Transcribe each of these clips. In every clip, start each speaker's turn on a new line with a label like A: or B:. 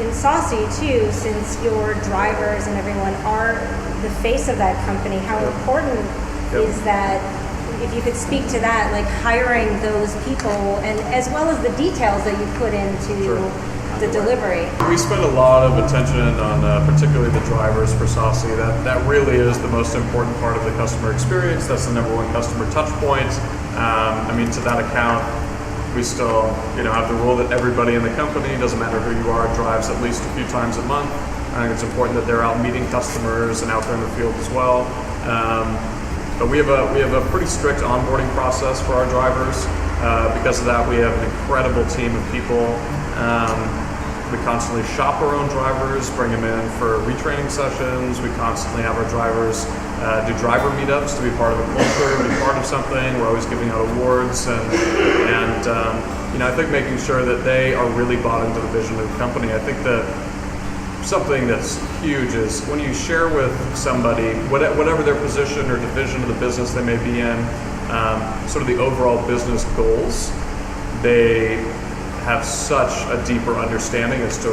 A: in Saucey too, since your drivers and everyone are the face of that company, how important is that? If you could speak to that, like hiring those people, and as well as the details that you put into the delivery.
B: We spend a lot of attention on particularly the drivers for Saucey. That really is the most important part of the customer experience. That's the number one customer touch point. To that account, we still have the rule that everybody in the company, doesn't matter who you are, drives at least a few times a month. I think it's important that they're out meeting customers and out there in the field as well. But we have a pretty strict onboarding process for our drivers. Because of that, we have an incredible team of people. We constantly shop our own drivers, bring them in for retraining sessions. We constantly have our drivers do driver meetups to be part of a culture, be part of something. We're always giving out awards, and I think making sure that they are really bought into the vision of the company. I think that something that's huge is when you share with somebody, whatever their position or division of the business they may be in, sort of the overall business goals, they have such a deeper understanding as to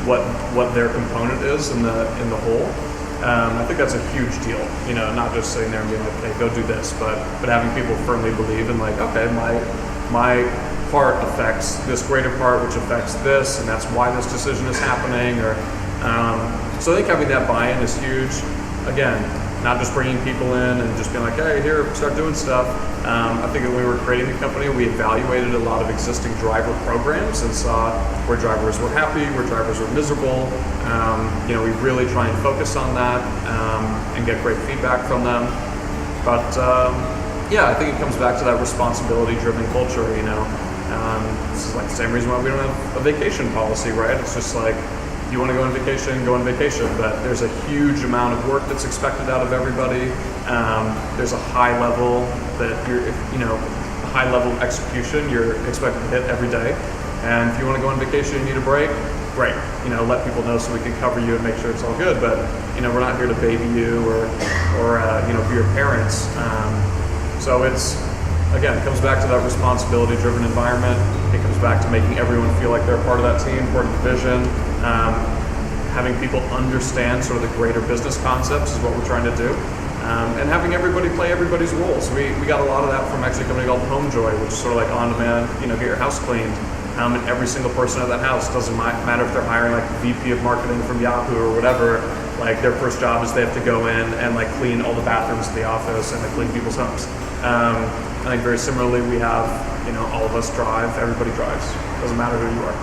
B: what their component is in the whole. I think that's a huge deal. Not just sitting there and being like, "Hey, go do this," but having people firmly believe in, like, okay, my part affects this greater part, which affects this, and that's why this decision is happening. So I think having that buy-in is huge. Again, not just bringing people in and just being like, "Hey, here, start doing stuff." I think that when we were creating the company, we evaluated a lot of existing driver programs and saw where drivers were happy, where drivers were miserable. We really try and focus on that and get great feedback from them. But I think it comes back to that responsibility-driven culture. This is like the same reason why we don't have a vacation policy, right? It's just like, you want to go on vacation, go on vacation, but there's a huge amount of work that's expected out of everybody. There's a high level a high level of execution you're expected to hit every day. And if you want to go on vacation and need a break, great. Let people know so we can cover you and make sure it's all good. But we're not here to baby you or be your parents. So it's, again, it comes back to that responsibility-driven environment. It comes back to making everyone feel like they're part of that team, part of the vision. Having people understand sort of the greater business concepts is what we're trying to do. And having everybody play everybody's roles. We got a lot of that from actually a company called Homejoy, which is sort of like on-demand, get your house cleaned. And every single person at that house, doesn't matter if they're hiring like VP of marketing from Yahoo or whatever, like their first job is they have to go in and like clean all the bathrooms in the office and like clean people's homes. I think very similarly we have, all of us drive, everybody drives. Doesn't matter who you are.